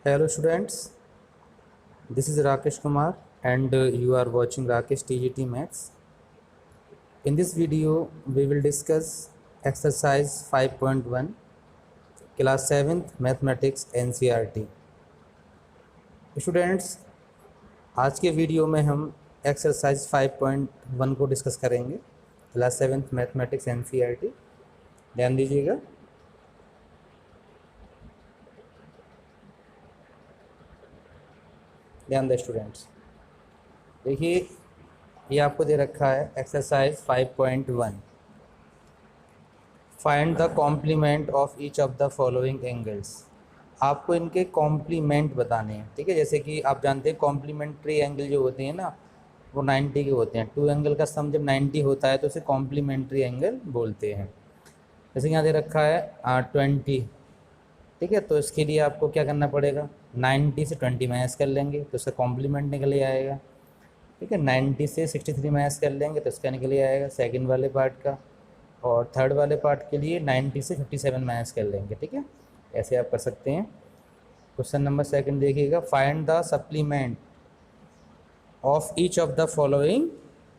Hello students, this is Rakesh Kumar and you are watching Rakesh TGT Maths. In this video, we will discuss exercise 5.1 class 7th mathematics NCERT. Students, आज के video में हम exercise 5.1 को discuss करेंगे class 7th mathematics NCERT. ध्यान दीजिएगा. ध्यान दें स्टूडेंट्स. देखिए ये आपको दे रखा है exercise 5.1. Find the complement of each of the following angles. आपको इनके कॉम्प्लीमेंट बताने हैं. ठीक है, जैसे कि आप जानते हैं कॉम्प्लीमेंट्री एंगल जो होते हैं ना वो 90 के होते हैं. टू एंगल का सम जब 90 होता है तो उसे कॉम्प्लीमेंट्री एंगल बोलते हैं. जैसे यहाँ दे रखा है 20. ठीक है, तो इसके लिए आपको क्या करना पड़ेगा, 90 से 20 माइनस कर लेंगे तो उसका कॉम्प्लीमेंट निकल ही आएगा. ठीक है, 90 से 63 माइनस कर लेंगे तो इसका निकल ही आएगा सेकंड वाले पार्ट का. और थर्ड वाले पार्ट के लिए 90 से 57 माइनस कर लेंगे. ठीक है, ऐसे आप कर सकते हैं. क्वेश्चन नंबर सेकंड देखिएगा, find the supplement of each of the following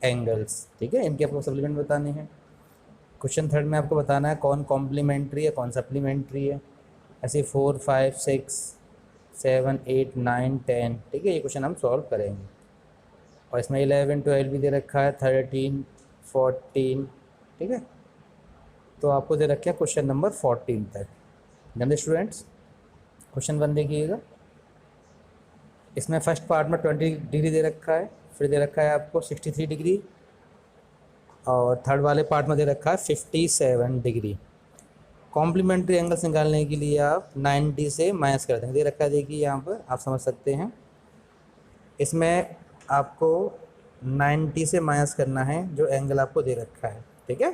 angles. ठीक है, इनके आपको सप्लीमेंट बताने हैं. क्वेश्चन थर्ड में आपको बताना है कौन कॉम्प्लीमेंट्री है कौन सप्लीमेंट्री है. ऐसे 4, 5, 6, 7, 8, 9, 10. ठीक है, ये क्वेश्चन हम सॉल्व करेंगे. और इसमें 11, 12 भी दे रखा है, 13, 14. ठीक है, तो आपको दे रखे हैं क्वेश्चन नंबर 14 तक. जल्दी स्टूडेंट्स, क्वेश्चन 1 देखिएगा. इसमें फर्स्ट पार्ट में 20 डिग्री दे रखा है, फिर दे रखा है आपको 63 डिग्री, और थर्ड वाले पार्ट में दे रखा है 57 डिग्री. कॉम्प्लीमेंट्री एंगल्स निकालने के लिए आप 90 से माइनस कर देंगे. दे रखा है देखिए यहाँ पर, आप समझ सकते हैं. इसमें आपको 90 से माइनस करना है जो एंगल आपको दे रखा है. ठीक है,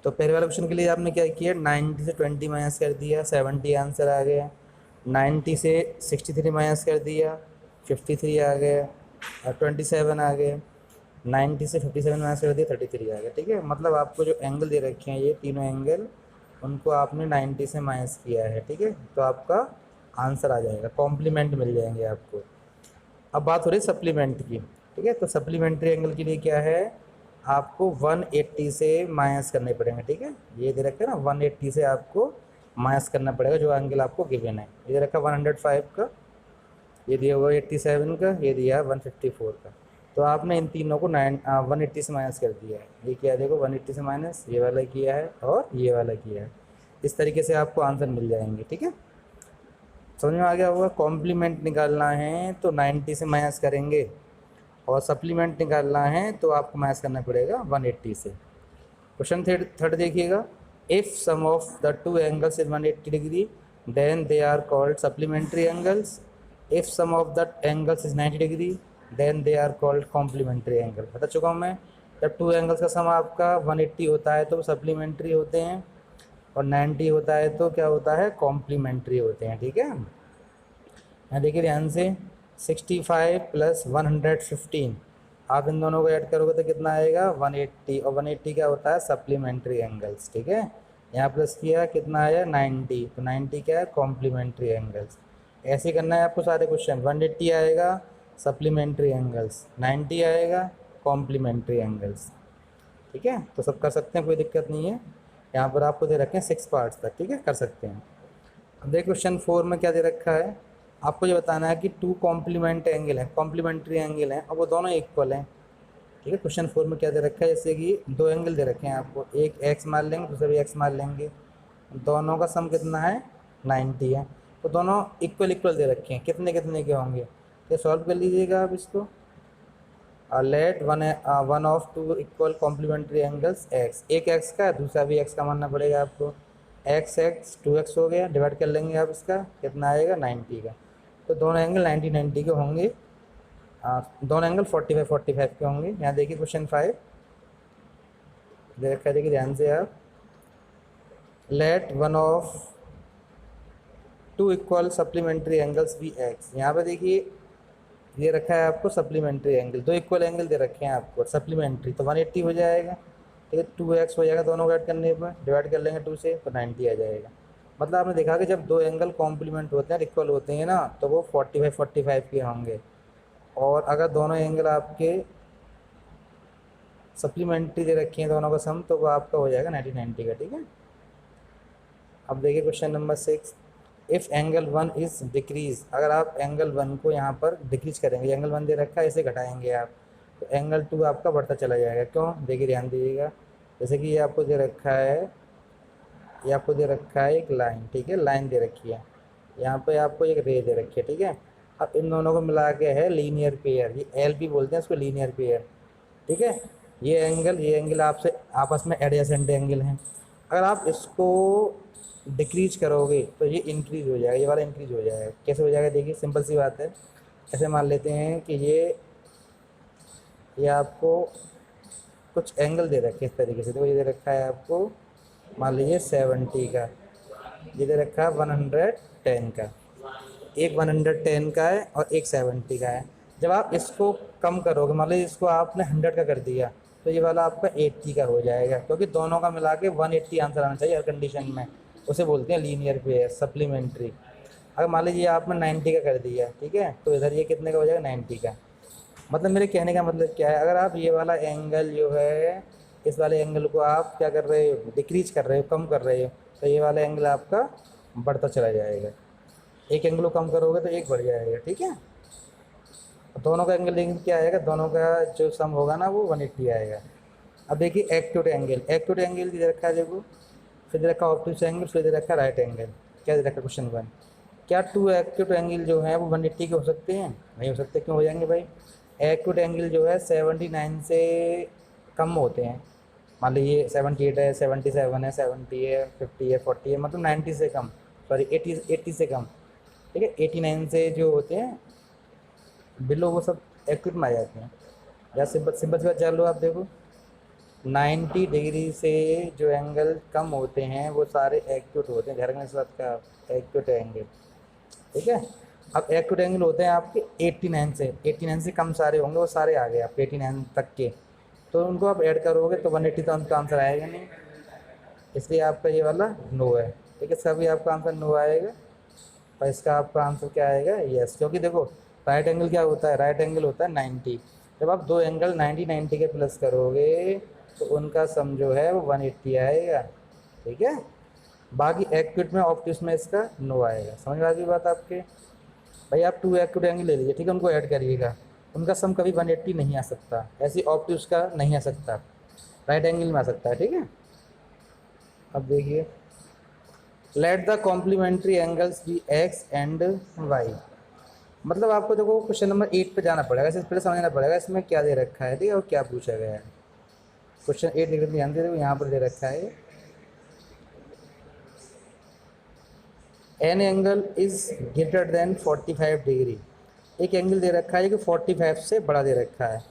तो पहले वाले क्वेश्चन के लिए आपने क्या किया, 90 से 20 माइनस कर दिया, 70 आंसर आ गया. 90 से 63 माइनस कर दिया, 53 आ गया. 27 आ गए. 90 से 57 माइनस कर दिया, 33 आ गया. ठीक है, मतलब आपको जो एंगल दे रखे हैं ये तीनों एंगल, उनको आपने 90 से माइनस किया है. ठीक है, तो आपका आंसर आ जाएगा, कॉम्प्लीमेंट मिल जाएंगे आपको. अब बात हो रही सप्लीमेंट की. ठीक है, तो सप्लीमेंट्री एंगल के लिए क्या है, आपको 180 से माइनस करने पड़ेंगे. ठीक है, ये दे रखा है ना, 180 से आपको माइनस करना पड़ेगा जो एंगल आपको गिवन है. ये दे रखा 105 का, ये दिया हुआ 87 का, ये दिया 154 का. तो आपने इन तीनों को 180 से माइनस कर दिया है. ये किया देखो, 180 से माइनस ये वाला किया है और ये वाला किया है. इस तरीके से आपको आंसर मिल जाएंगे. ठीक है, समझ में आ गया होगा. कॉम्प्लीमेंट निकालना है तो 90 से माइनस करेंगे, और सप्लीमेंट निकालना है तो आपको माइनस करना पड़ेगा 180 से. क्वेश्चन थर्ड देखिएगा, if sum of the two angles is 180 degree then they are called supplementary angles. If sum of the angles is 90 degree then they are called complementary angle. बता चुका हूँ मैं, जब टू एंगल्स का सम आपका 180 होता है तो वो सप्लीमेंट्री होते हैं, और 90 होता है तो क्या होता है, कॉम्प्लीमेंट्री होते हैं. ठीक है, यहाँ देखिए ध्यान से, 65 प्लस 115, आप इन दोनों को ऐड करोगे तो कितना आएगा, 180. और 180 क्या होता है, सप्लीमेंट्री एंगल्स. ठीक है, यहाँ प्लस किया कितना आया, 90, तो 90 क्या है, कॉम्प्लीमेंट्री एंगल्स. ऐसे करना है आपको सारे क्वेश्चन. 180 आएगा सप्लीमेंट्री एंगल्स, 90 आएगा कॉम्प्लीमेंट्री एंगल्स. ठीक है, तो सब कर सकते हैं, कोई दिक्कत नहीं है. यहाँ पर आपको दे रखे हैं 6 पार्ट्स तक. ठीक है, कर सकते हैं. अब देखिए क्वेश्चन 4 में क्या दे रखा है, आपको ये बताना है कि टू कॉम्प्लीमेंट एंगल है, कॉम्प्लीमेंट्री एंगल हैं और वो दोनों इक्वल हैं. ठीक है, क्वेश्चन 4 में क्या दे रखा है, जैसे कि दो एंगल दे रखे हैं आपको, एक एक्स मान लेंगे दूसरा भी एक्स मान लेंगे, दोनों का सम कितना है, 90 है. तो दोनों इक्वल इक्वल दे रखे हैं, कितने कितने के होंगे. तो सॉल्व कर लीजिएगा आप इसको. Let one of two equal complementary angles x, एक एक्स का दूसरा भी एक्स का मानना पड़ेगा आपको. एक्स एक्स 2x हो गया, डिवाइड कर लेंगे आप, इसका कितना आएगा, 90 का. तो दोनों एंगल 90 90 के होंगे. दोनों एंगल 45 45 के होंगे. यहाँ देखिए क्वेश्चन 5 दे रखा है, देखिए ध्यान से आप, let one of two equal supplementary angles be x. यहाँ पे देखिए ये रखा है आपको सप्लीमेंट्री एंगल, दो इक्वल एंगल दे रखे हैं आपको सप्लीमेंट्री, तो 180 हो जाएगा. ठीक है, 2x हो जाएगा दोनों को ऐड करने पर, डिवाइड कर लेंगे 2 से तो 90 आ जाएगा. मतलब आपने देखा कि जब दो एंगल कॉम्प्लीमेंट होते हैं, इक्वल होते हैं ना, तो वो 45 के होंगे। और अगर दोनों एंगल आपके सप्लीमेंट्री दे रखे हैं दोनों का सम, तो वो आपका हो जाएगा 90 का। ठीक है। अब देखिए question number 6, if angle one is decrease, अगर आप एंगल वन को यहाँ पर डिक्रीज करेंगे, एंगल वन दे रखा है, इसे घटाएंगे आप, तो एंगल टू आपका बढ़ता चला जाएगा। क्यों? देखिए ध्यान दीजिएगा, जैसे कि ये आपको दे रखा है, ये आपको दे रखा है एक लाइन, ठीक है, लाइन दे रखी है, यहाँ पे आपको एक रे दे रखी है, ठीक है। अब इन दोनों को मिला के है लीनियर पेयर, ये एल भी बोलते हैं इसको, लीनियर पेयर, ठीक है। ये एंगल आपसे आपस में एडजेसेंट एंगल हैं। अगर आप इसको डिक्रीज करोगे तो ये इंक्रीज हो जाएगा, ये वाला इंक्रीज हो जाएगा। कैसे हो जाएगा? देखिए सिंपल सी बात है, ऐसे मान लेते हैं कि ये आपको कुछ एंगल दे रखे हैं इस तरीके से। देखो ये दे रखा है आपको, मान लीजिए 70 का, ये दे रखा है 110 का, एक 110 का है और एक 70 का है। जब आप इसको कम करोगे, मान लीजिए इसको आपने 100 का कर दिया, तो ये वाला आपका 80 का हो जाएगा, क्योंकि दोनों का मिला के 180 आंसर आना चाहिए हर कंडीशन में। उसे बोलते हैं लीनियर पेयर, सप्लीमेंट्री। अगर मान लीजिए आपने 90 का कर दिया, ठीक है, तो इधर ये कितने का हो जाएगा? 90 का। मतलब मेरे कहने का मतलब क्या है, अगर आप ये वाला एंगल जो है, इस वाले एंगल को आप क्या कर रहे हो? डिक्रीज कर रहे हो, कम कर रहे हो, तो ये वाला एंगल आपका बढ़ता चला जाएगा। एक एंगल को कम करोगे तो एक बढ़ जाएगा, ठीक है। दोनों का एंगल लेकिन क्या आएगा? दोनों का जो सम होगा ना, वो 180 आएगा। अब देखिए एक्यूट एंगल, एक्यूट एंगल दे रखा है, देखो, फिर दे रखा है ऑब्टयूस एंगल, फिर दे रखा है राइट एंगल। क्या दे रखा है? क्वेश्चन 1, क्या टू एक्यूट एंगल जो है वो 180 के हो सकते हैं? नहीं हो सकते। क्यों हो जाएंगे भाई? एक्यूट एंगल जो है 79 से कम होते हैं। मान लीजिए 78 है, 77 है, 70 है, 50 है, 40 है, मतलब 90 से कम, सॉरी 80 से कम, ठीक है। 89 से जो होते हैं बिलो, वो सब एक्यूट में आ जाते हैं। या सिंपल सिंपल सी बात जान लो आप, देखो 90 डिग्री से जो एंगल कम होते हैं वो सारे एक्यूट होते हैं। ध्यान रखना इस बात का, एक्यूट एंगल, ठीक है। अब एक्यूट एंगल होते हैं आपके 89 से कम सारे होंगे, वो सारे आ गए आपके 89 तक के, तो उनको आप ऐड करोगे तो 180, तो उनका आंसर आएगा नहीं, इसलिए आपका ये वाला नो है, ठीक है। इसका भी आपका आंसर नो आएगा, और इसका आपका आंसर क्या आएगा? यस। क्योंकि देखो राइट एंगल क्या होता है? राइट एंगल होता है 90। जब आप दो एंगल 90 के प्लस करोगे तो उनका सम जो है वो 180 आएगा, ठीक है। बाकी एक्यूट में, ऑब्ट्यूस में इसका नो आएगा। समझ में आ गई बात आपके? भाई आप टू एक्यूट एंगल ले लीजिए, ठीक है, उनको ऐड करिएगा, उनका सम कभी 180 नहीं आ सकता, ऐसी ऑब्ट्यूस का नहीं आ सकता, राइट एंगल में आ सकता है, ठीक है। अब देखिए, let the complementary angles be x and y. मतलब आपको देखो क्वेश्चन नंबर 8 पे जाना पड़ेगा, इससे पहले समझना पड़ेगा इसमें क्या दे रखा है, ठीक है, और क्या पूछा गया है। क्वेश्चन 8 लिखने में ध्यान दे दो, यहाँ पर दे रखा है an angle is greater than 45 degree. एक एंगल दे रखा है कि 45 से बड़ा दे रखा है।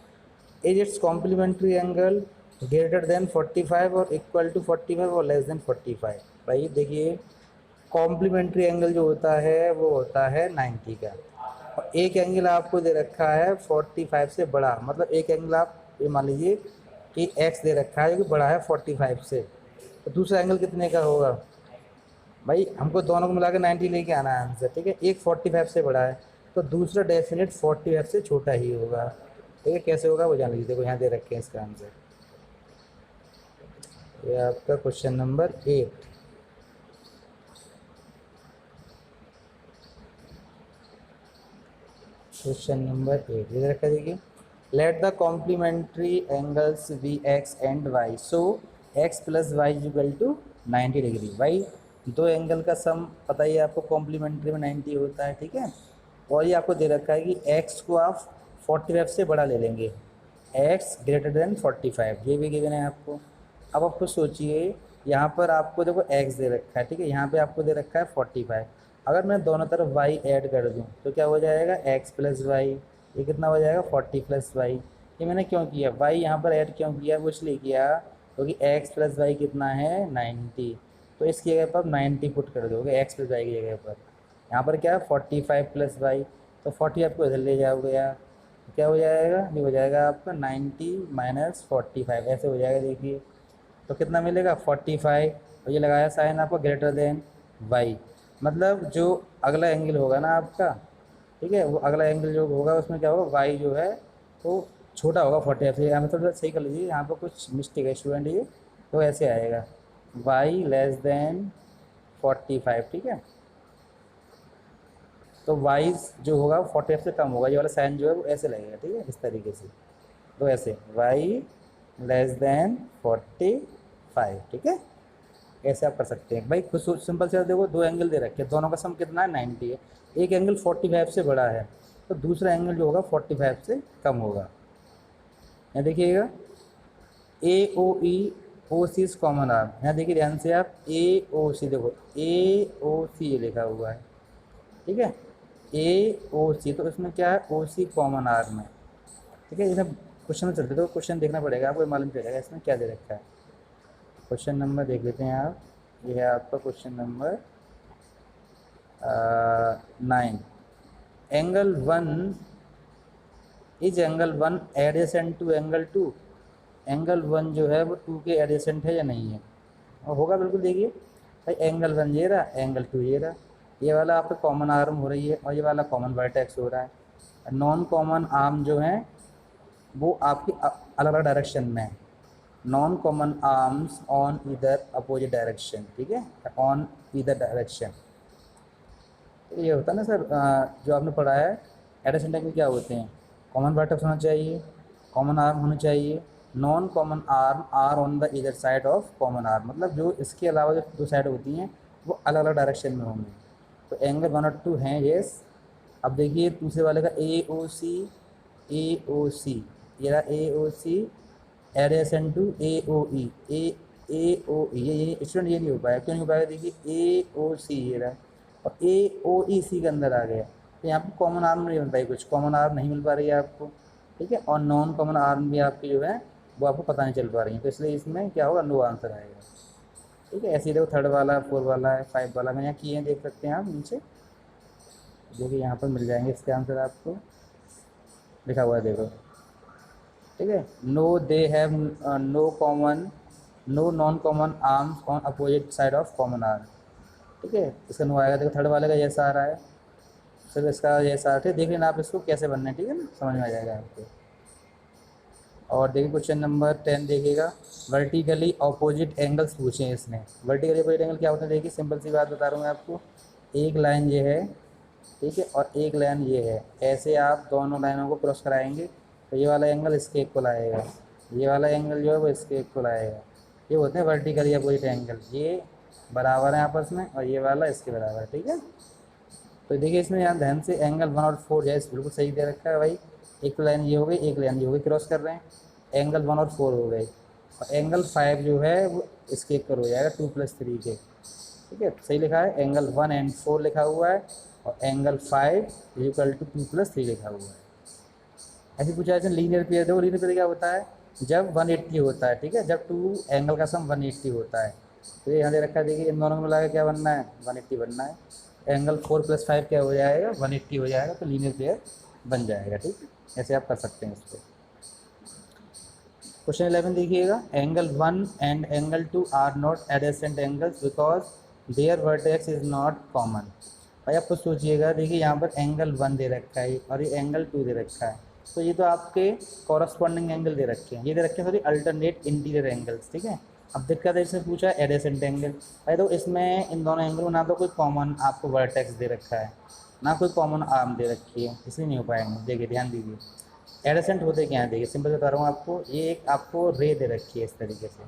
Is its complementary angle greater than 45 और इक्वल टू 45 और लेस देन 45। भाई देखिए, कॉम्प्लीमेंट्री एंगल जो होता है वो होता है 90 का, और एक एंगल आपको दे रखा है 45 से बड़ा, मतलब एक एंगल आप ये मान लीजिए कि एक्स दे रखा है जो कि बड़ा है 45 से, तो दूसरा एंगल कितने का होगा? भाई हमको दोनों को मिला के 90 लेके आना है आंसर, ठीक है। एक 45 से बड़ा है तो दूसरा डेफिनेट 45 से छोटा ही होगा, ठीक है। कैसे होगा वो जान लीजिए, देखो यहाँ दे रखे हैं इसका आंसर, ये आपका क्वेश्चन नंबर 8। क्वेश्चन नंबर 8 ये रखा, देखिए, let the complementary angles be x and y, so x plus y equal to 90 degree. भाई दो एंगल का सम पता ही है आपको, कॉम्प्लीमेंट्री में 90 होता है, ठीक है। और ये आपको दे रखा है कि एक्स को आप 45 से बड़ा ले लेंगे, एक्स ग्रेटर देन 45, ये भी गिवन है आपको। अब आप खुद सोचिए, यहाँ पर आपको देखो एक्स दे रखा है, ठीक है, यहाँ पे आपको दे रखा है 45। अगर मैं दोनों तरफ y ऐड कर दूँ तो क्या हो जाएगा? x प्लस वाई, ये कितना हो जाएगा? 40 प्लस वाई। ये मैंने क्यों किया? y यहाँ पर ऐड क्यों किया? वो इसलिए किया क्योंकि x प्लस वाई कितना है? 90। तो इसकी जगह पर 90 पुट कर दोगे x प्लस वाई की जगह पर। यहाँ पर क्या है? 45 प्लस वाई, तो 40 आपको इधर ले जाओगे यार, तो क्या हो जाएगा? ये हो जाएगा आपका 90 माइनस 45, ऐसे हो जाएगा। देखिए तो कितना मिलेगा? 45, और ये लगाया साइन आपको ग्रेटर देन, वाई, मतलब जो अगला एंगल होगा ना आपका, ठीक है, वो अगला एंगल जो होगा उसमें क्या होगा, वाई जो है वो छोटा होगा 45 से। यहाँ थोड़ा सही कर लीजिए, यहाँ पर कुछ मिस्टेक है स्टूडेंट, ये तो ऐसे आएगा वाई लेस देन 45, ठीक है। तो वाइज जो होगा 45 से कम होगा, ये वाला साइन जो है वो ऐसे लगेगा, ठीक है, इस तरीके से। तो ऐसे वाई लेस देन 45, ठीक है, ऐसे आप कर सकते हैं भाई। कुछ सिंपल से देखो, दो एंगल दे रखे हैं, दोनों का सम कितना है 90 है। एक एंगल 45 से बड़ा है तो दूसरा एंगल जो होगा 45 से कम होगा। यहाँ देखिएगा ए ओ ई ओ सी इज कॉमन आर्म, यहाँ देखिए ध्यान से आप, ए ओ सी देखो, ए ओ सी लिखा हुआ है, ठीक है, ए ओ सी, तो इसमें क्या है, ओ सी कॉमन आर्म है, ठीक है। इसमें क्वेश्चन में चलते तो क्वेश्चन देखना पड़ेगा आपको, मालूम चलेगा इसमें क्या दे रखा है। क्वेश्चन नंबर देख लेते हैं आप, ये है आपका question number 9। Angle 1 is angle 1 adjacent to angle 2, angle 1 जो है वो 2 के एडजेसेंट है या नहीं है, और होगा बिल्कुल। देखिए भाई एंगल 1 ये रहा, एंगल 2 ये रहा, ये वाला आपका कॉमन आर्म हो रही है और ये वाला कॉमन वर्टेक्स हो रहा है। नॉन कॉमन आर्म जो है वो आपकी अलग अलग डायरेक्शन में है, नॉन कॉमन आर्म्स ऑन इधर अपोजिट डायरेक्शन, ठीक है, ऑन इधर डायरेक्शन। ये होता है ना सर, जो आपने पढ़ा है एडजेसेंट एंगल क्या होते हैं, कॉमन वर्टेक्स होना चाहिए, कॉमन आर्म होना चाहिए, non common arm are on the इधर साइड ऑफ कॉमन आर्म, मतलब जो इसके अलावा जो दो साइड होती हैं वो अलग अलग डायरेक्शन में होंगे। तो एंगल 1 और 2 हैं, येस। अब देखिए दूसरे वाले का ए ओ सी, ए ओ सी, ये रहा ए ओ सी एडजेसेंट टू ए ओ ई, ए ओ ई, ये स्टूडेंट ये नहीं हो पाया, क्यों नहीं हो पाया, देखिए ए ओ सी ये रहा और ए ओ ई सी के अंदर आ गया, तो यहाँ पर कॉमन आर्म नहीं मिल पाई, कुछ कॉमन आर्म नहीं मिल पा रही है आपको, ठीक है, और नॉन कॉमन आर्म भी आपकी जो है वो आपको पता नहीं चल पा रही है, तो इसलिए इसमें क्या होगा, नो आंसर आएगा, ठीक है। ऐसे ही देखो थर्ड वाला, 4 वाला है, 5 वाला, मैं यहाँ किए हैं, देख सकते हैं आप नीचे, देखिए यहाँ पर मिल जाएंगे इसके आंसर आपको, लिखा हुआ है देखो, ठीक है। No they have no common, no non common arms on opposite side of common arm, ठीक है, इसका नो आएगा। देखो थर्ड वाले का जैसा आ रहा है, सिर्फ इसका जैसा है, देख लेना आप इसको कैसे बनना है, ठीक है ना, समझ में आ जाएगा आपको। और देखिए क्वेश्चन नंबर 10 देखिएगा, वर्टिकली अपोजिट एंगल्स पूछे हैं इसने। वर्टिकली अपोजिट एंगल क्या होता है, देखिए सिंपल सी बात बता रहा हूँ मैं आपको, एक लाइन ये है, ठीक है, और एक लाइन ये है, ऐसे आप दोनों लाइनों को क्रॉस कराएंगे तो ये वाला एंगल इसके इक्वल आएगा, ये वाला एंगल जो है वो इसके इक्वल आएगा, ये होते हैं वर्टिकली अपोजिट एंगल, ये बराबर है आपस में और ये वाला इसके बराबर है, ठीक है। तो देखिए इसमें यहाँ ध्यान से एंगल 1 और 4 जो है बिल्कुल सही दे रखा है भाई, एक लाइन ये हो गई, एक लाइन ये हो गई, क्रॉस कर रहे हैं, एंगल 1 और 4 हो गए, और एंगल 5 जो है वो इसके इक्वल हो जाएगा 2 + 3 के, ठीक है, सही लिखा है, एंगल 1 एंड 4 लिखा हुआ है और एंगल 5 इक्वल टू 2 + 3 लिखा हुआ है। ऐसे पूछा है लीनियर पेयर, देखो लीनियर पेयर क्या होता है, जब 180 होता है, ठीक है, जब 2 एंगल का सम 180 होता है, तो ये यहाँ दे रखा है, देखिए इन दोनों को मिला के क्या बनना है, 180 बनना है, एंगल 4 + 5 क्या हो जाएगा, 180 हो जाएगा, तो लीनियर पेयर बन जाएगा, ठीक है, ऐसे आप कर सकते हैं इसको। क्वेश्चन 11 देखिएगा, angle 1 and angle 2 are not adjacent angles because their vertex is not common. भाई आप कुछ सोचिएगा, देखिए यहाँ पर एंगल 1 दे रखा है और ये एंगल 2 दे रखा है, तो ये तो आपके कॉरस्पॉन्डिंग एंगल दे रखे हैं, ये दे रखे हैं सॉरी अल्टरनेट इंटीरियर एंगल्स, ठीक है। अब दिक्कत है, इससे पूछा एडजेसेंट एंगल, भाई तो इसमें इन दोनों एंगल में ना तो कोई कॉमन आपको वर्टेक्स दे रखा है, ना कोई कॉमन आर्म दे रखी है, इसलिए नहीं हो पाएंगे। देखिए ध्यान दीजिए, एडजेसेंट होते क्या है, देखिए सिंपल बता रहा हूँ आपको, ये एक आपको रे दे रखी है इस तरीके से,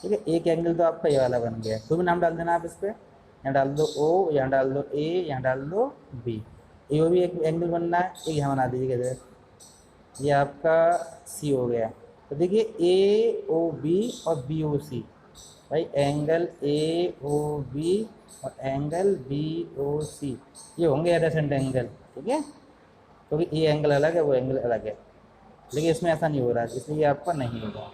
ठीक है, एक एंगल तो आपका ये वाला बन गया, कोई भी नाम डाल देना आप इस पर, यहाँ डाल दो ओ, यहाँ डाल दो ए, यहाँ डाल दो बी, ए ओ भी एक एंगल बनना है, एक यहाँ बना दीजिएगा इधर, ये आपका सी हो गया। तो देखिए ए ओ बी और बी ओ सी, भाई एंगल ए ओ बी और एंगल बी ओ सी ये होंगे एडजेसेंट एंगल, ठीक है, क्योंकि ये एंगल अलग है, वो एंगल अलग है, लेकिन इसमें ऐसा नहीं हो रहा है, इसलिए आपका नहीं होगा।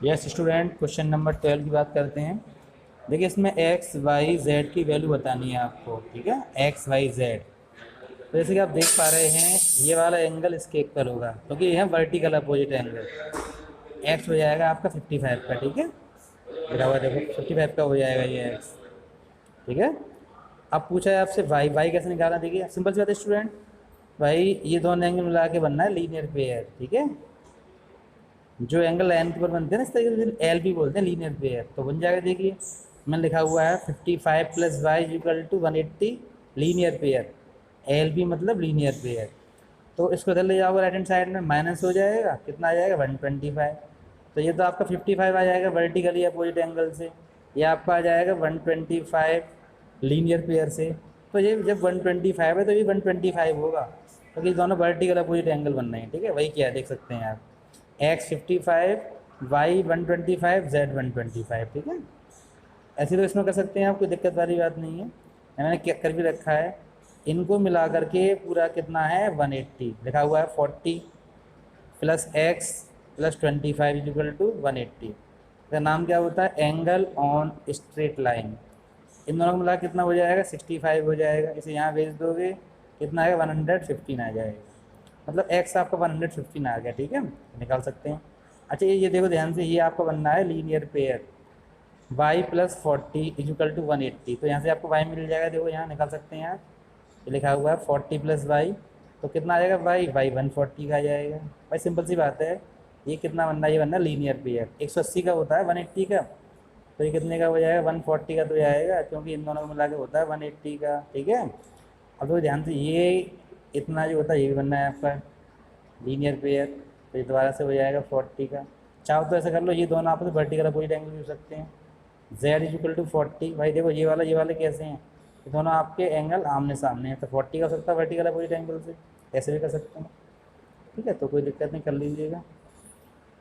यस स्टूडेंट, क्वेश्चन नंबर 12 की बात करते हैं। देखिए इसमें एक्स वाई जेड की वैल्यू बतानी है आपको, ठीक है, एक्स वाई जेड। तो जैसे कि आप देख पा रहे हैं ये वाला एंगल इसके इक्वल होगा, क्योंकि ये है वर्टिकल अपोजिट एंगल, एक्स हो जाएगा आपका 55 का, ठीक है, लिखा हुआ देखो 55 का हो जाएगा ये एक्स, ठीक है। अब पूछा है आपसे वाई, वाई कैसे निकालना, देखिए सिंपल सी बात है स्टूडेंट, भाई ये दोनों एंगल मिला के बनना है लीनियर पेयर, ठीक है। जो एंगल लाइन के ऊपर बनते हैं ना इस तरीके से एल भी बोलते हैं लीनियर पेयर, तो बन जाएगा, देखिए मैंने लिखा हुआ है 55 plus y equal to 180 linear pair, L भी मतलब लीनियर पेयर। तो इसको इधर ले जाओगे राइट हैंड साइड में, माइनस हो जाएगा, कितना आ जाएगा 125। तो ये तो आपका 55 आ जाएगा वर्टिकली अपोजिट एंगल से, ये आपका आ जाएगा 125 लीनियर पेयर से। तो ये जब 125 है तो ये 125 होगा, क्योंकि तो दोनों वर्टिकल अपोजिट एंगल बन रहे हैं, ठीक है। वही क्या है देख सकते हैं आप, एक्स 55, वाई 125, जेड 125, ठीक है। ऐसे तो इसमें कर सकते हैं आप, कोई दिक्कत वाली बात नहीं है, मैंने क्या कर भी रखा है। इनको मिला करके पूरा कितना है 180, लिखा हुआ है 40 plus x plus 25 equal to 180। इसका नाम क्या होता है, एंगल ऑन स्ट्रेट लाइन। इन दोनों को मिला कितना हो जाएगा 65 हो जाएगा, इसे यहाँ भेज दोगे कितना आएगा 115 आ जाएगा, मतलब एक्स आपका 115 आ गया, ठीक है, निकाल सकते हैं। अच्छा ये देखो ध्यान से, ये आपका बनना है linear pair y plus 40 equal to 180, तो यहाँ से आपको y मिल जाएगा, देखो यहाँ निकाल सकते हैं आप, ये लिखा हुआ है 40 प्लस वाई, तो कितना आ जाएगा y 140 का आ जाएगा। भाई सिंपल सी बात है, ये कितना बनना है, ये बनना लीनियर पेयर, 180 का होता है 180 का, तो ये कितने का हो जाएगा 140 का तो आएगा, क्योंकि इन दोनों को मिला के होता है 180 का, ठीक है। अब तो ध्यान से ये इतना जो होता है ये भी बनना है आपका लीनियर पेयर, तो ये दोबारा से हो जाएगा 40 का। चाहो तो ऐसा कर लो, ये दोनों आपस में वर्टिकल अपोजिट एंगल भी हो सकते हैं, z इक्वल टू 40। भाई देखो ये वाले कैसे हैं, ये दोनों आपके एंगल आमने सामने हैं, तो 40 का हो सकता है वर्टिकल अपोजिट एंगल से, ऐसे भी कर सकते हैं, ठीक है। तो कोई दिक्कत नहीं, कर लीजिएगा।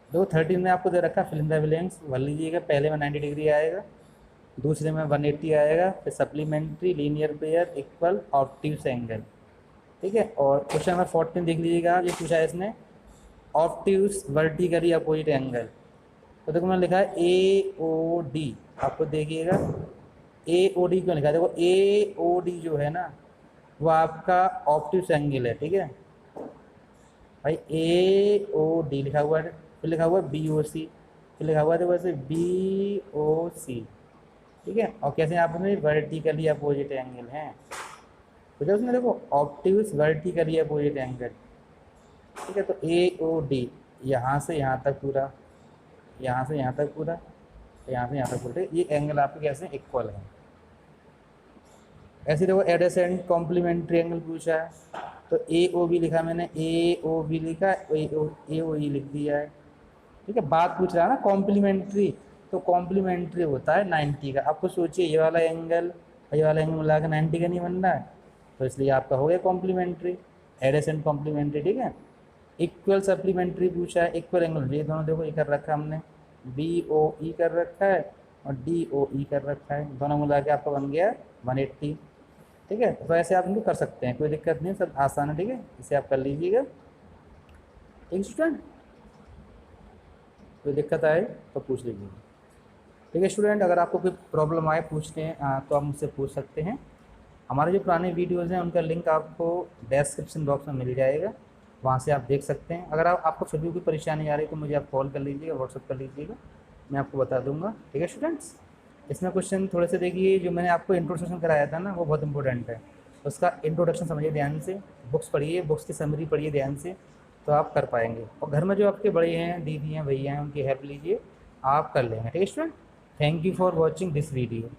दो 13 में आपको दे रखा फिल इन द ब्लैंक्स, भर लीजिएगा। पहले में 90 डिग्री आएगा, दूसरे में 180 आएगा, फिर supplementary linear pair equal obtuse angle, ठीक है। और क्वेश्चन नंबर 14 देख लीजिएगा, ये पूछा है इसने ऑब्ट्यूस वर्टिकली अपोजिट एंगल, तो देखो मैंने लिखा है ए ओ डी, आपको देखिएगा ए ओ डी क्यों लिखा है, देखो ए ओ डी जो है ना वो आपका ऑब्ट्यूस एंगल है, ठीक है भाई, ए ओ डी लिखा हुआ है, फिर लिखा हुआ है बी ओ सी, फिर लिखा हुआ है देखो ऐसे बी ओ सी, ठीक है। और कैसे आप में वर्टिकली अपोजिट एंगल हैं, तो जब उसमें देखो ऑब्ट्यूस वर्टिकली अपोजिट एंगल, ठीक है। तो ए ओ डी यहाँ से यहाँ तक पूरा, यहाँ से यहाँ तक पूरा, यहाँ से यहाँ तक पूरा, ये एंगल आपके कैसे इक्वल है। ऐसे देखो एडजेसेंट कॉम्प्लीमेंट्री एंगल पूछा है, तो ए ओ बी लिखा मैंने, ए ओ बी लिखा, ए ओ ई लिख दिया है, ठीक है। बात पूछ रहा है ना कॉम्प्लीमेंट्री, तो कॉम्प्लीमेंट्री होता है 90 का। आपको सोचिए ये वाला एंगल मिला के 90 का नहीं बन रहा है, तो इसलिए आपका हो गया कॉम्प्लीमेंट्री, एडजेसेंट कॉम्प्लीमेंट्री, ठीक है। इक्वल सप्लीमेंट्री पूछा है, इक्वल एंगल, ये दोनों देखो ये कर रखा है हमने, बी ओ ई कर रखा है और डी ओ ई कर रखा है, दोनों मिला के आपका बन गया 180, ठीक है। तो ऐसे आप इनको कर सकते हैं, कोई दिक्कत नहीं, सब आसान है, ठीक है, इसे आप कर लीजिएगा, ठीक स्टूडेंट। कोई दिक्कत आए तो पूछ लीजिएगा, ठीक है स्टूडेंट। अगर आपको कोई प्रॉब्लम आए पूछने तो आप मुझसे पूछ सकते हैं। हमारे जो पुराने वीडियोज़ हैं उनका लिंक आपको डिस्क्रिप्शन बॉक्स में मिल जाएगा, वहाँ से आप देख सकते हैं। अगर आपको फिर भी कोई परेशानी आ रही है तो मुझे आप कॉल कर लीजिएगा, व्हाट्सअप कर लीजिएगा, मैं आपको बता दूंगा, ठीक है स्टूडेंट्स। इसमें क्वेश्चन थोड़े से देखिए, जो मैंने आपको इंट्रोडक्शन कराया था ना वो बहुत इंपॉर्टेंट है, उसका इंट्रोडक्शन समझिए ध्यान से, बुक्स पढ़िए, बुक्स की समरी पढ़िए ध्यान से, तो आप कर पाएंगे। और घर में जो आपके बड़े हैं, दीदी हैं, भैया हैं, उनकी हेल्प लीजिए, आप कर लेंगे, ठीक है student. Thank you for watching this video.